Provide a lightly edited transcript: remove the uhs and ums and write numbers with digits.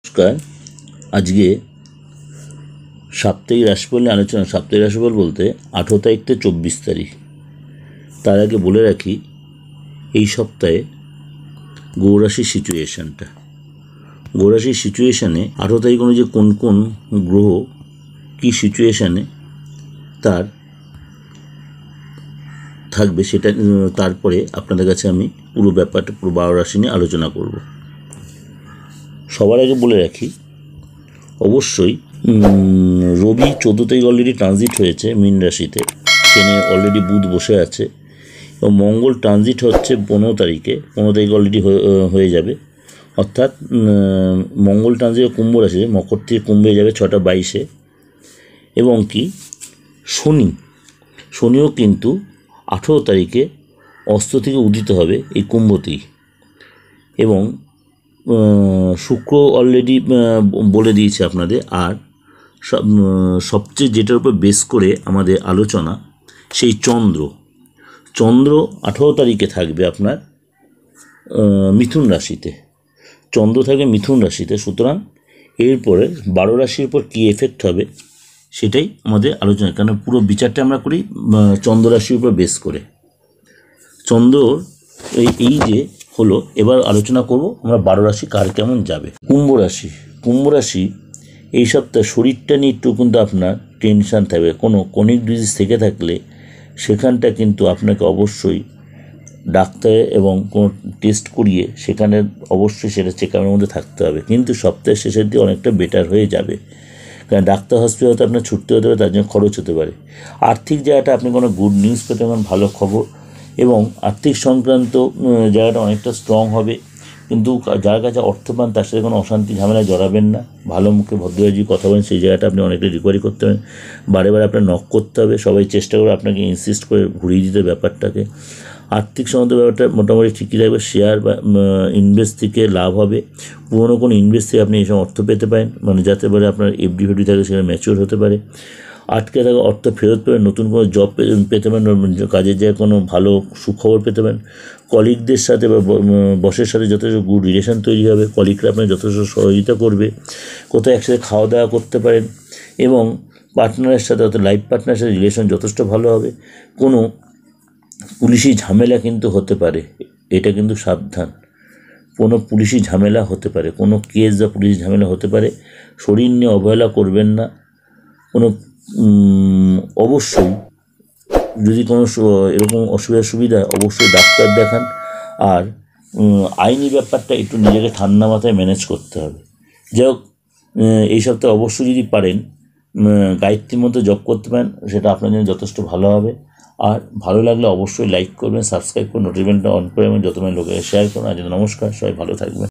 নমস্কার। আজকে সাপ্তাহিক রাশিফল নিয়ে আলোচনা। সাপ্তাহিক রাশিফল বলতে 18 তারিখ থেকে 24 তারিখ। তার আগে বলে রাখি এই সপ্তাহে গৌরাশির সিচুয়েশানটা। গৌরাশির সিচুয়েশানে 18 তারিখ অনুযায়ী কোন কোন গ্রহ কী সিচুয়েশানে তার থাকবে সেটা তারপরে আপনাদের কাছে আমি পুরো ব্যাপারটা পুরো 12 রাশি নিয়ে আলোচনা করব। সবার আগে বলে রাখি অবশ্যই রবি 14 তারিখ অলরেডি ট্রানজিট হয়েছে মীন রাশিতে, সেখানে অলরেডি বুধ বসে আছে এবং মঙ্গল ট্রানজিট হচ্ছে 15 তারিখে। 15 তারিখ অলরেডি হয়ে যাবে, অর্থাৎ মঙ্গল ট্রানজিট কুম্ভ রাশিতে, মকর থেকে কুম্ভে যাবে 6টা 22-এ। এবং কি শনিও কিন্তু 18 তারিখে অস্ত থেকে উদিত হবে এই কুম্ভতেই। এবং শুক্র অলরেডি বলে দিয়েছে আপনাদের। আর সবচেয়ে যেটার উপর বেস করে আমাদের আলোচনা সেই চন্দ্র 18 তারিখে থাকবে আপনার মিথুন রাশিতে। চন্দ্র থাকবে মিথুন রাশিতে, সুতরাং এরপরে 12 রাশির উপর কী এফেক্ট হবে সেটাই আমাদের আলোচনা, কারণ পুরো বিচারটা আমরা করি চন্দ্র রাশির উপর বেস করে। চন্দ্রর এই যে হলো, এবার আলোচনা করব আমরা 12 রাশি কার কেমন যাবে। কুম্ভ রাশি এই সপ্তাহে শরীরটা নিয়ে একটু কিন্তু আপনার টেনশান থাকবে। কোনো ক্রনিক ডিজিজ থেকে থাকলে সেখানটা কিন্তু আপনাকে অবশ্যই ডাক্তারে এবং কোনো টেস্ট করিয়ে সেখানে অবশ্যই সেটা চেকআপের মধ্যে থাকতে হবে। কিন্তু সপ্তাহের শেষের দিকে অনেকটা বেটার হয়ে যাবে, কারণ ডাক্তার হসপিটালে আপনার ছুটতে হতে পারে, তার জন্য খরচ হতে পারে। আর্থিক জায়গাটা আপনি কোনো গুড নিউজ পেতে পারেন, ভালো খবর, এবং আর্থিক সংক্রান্ত জায়গাটা অনেকটা স্ট্রং হবে। কিন্তু যার কাছে অর্থ পান তার সাথে কোনো অশান্তি ঝামেলায় জড়াবেন না। ভালো মুখে ভদ্রভাবে কথা বলেন, সেই জায়গাটা আপনি অনেকটা রিকভারি করতে পারেন। বারে বারে আপনার নক করতে হবে, সবাই চেষ্টা করে আপনাকে ইনসিস্ট করে ঘুরিয়ে দিতে ব্যাপারটাকে। আর্থিক সম্বন্ধে ব্যাপারটা মোটামুটি ঠিকই থাকবে। শেয়ার বা ইনভেস্ট থেকে লাভ হবে। পুরোনো কোনো ইনভেস্ট থেকে আপনি এইসব অর্থ পেতে পারেন, মানে যাতে পারে আপনার এফডি থাকে সেখানে ম্যাচিওর হতে পারে। আটকে থাকা অর্থ ফেরত পেবেন, নতুন কোনো জব পেতে পারেন, কাজের জায়গায় কোনো ভালো সুখবর পেতে পারেন। কলিগদের সাথে বা বসের সাথে যথেষ্ট গুড রিলেশন তৈরি হবে, কলিগরা আপনাকে যথেষ্ট সহযোগিতা করবে। কোথাও একসাথে খাওয়া দাওয়া করতে পারেন, এবং পার্টনারের সাথে অর্থাৎ লাইফ পার্টনারের সাথে রিলেশন যথেষ্ট ভালো হবে। কোনো পুলিশি ঝামেলা কিন্তু হতে পারে, এটা কিন্তু সাবধান। কোনো পুলিশি ঝামেলা হতে পারে, কোনো কেস বা পুলিশি ঝামেলা হতে পারে। শরীর নিয়ে অবহেলা করবেন না। কোনো অবশ্যই যদি কোনো এরকম সুবিধা অবশ্যই ডাক্তার দেখান। আর আইনি ব্যাপারটা একটু নিজেকে ঠান্ডা মাথায় ম্যানেজ করতে হবে। যাই হোক, এই সপ্তাহে অবশ্যই যদি পারেন গায়ত্রীর মধ্যে জব করতে পারেন, সেটা আপনার জন্য যথেষ্ট ভালো হবে। আর ভালো লাগলে অবশ্যই লাইক করবেন, সাবস্ক্রাইব করুন, নোটিফিকেশনটা অন করে এবং যত লোকের শেয়ার করুন। আজ নমস্কার, সবাই ভালো থাকবেন।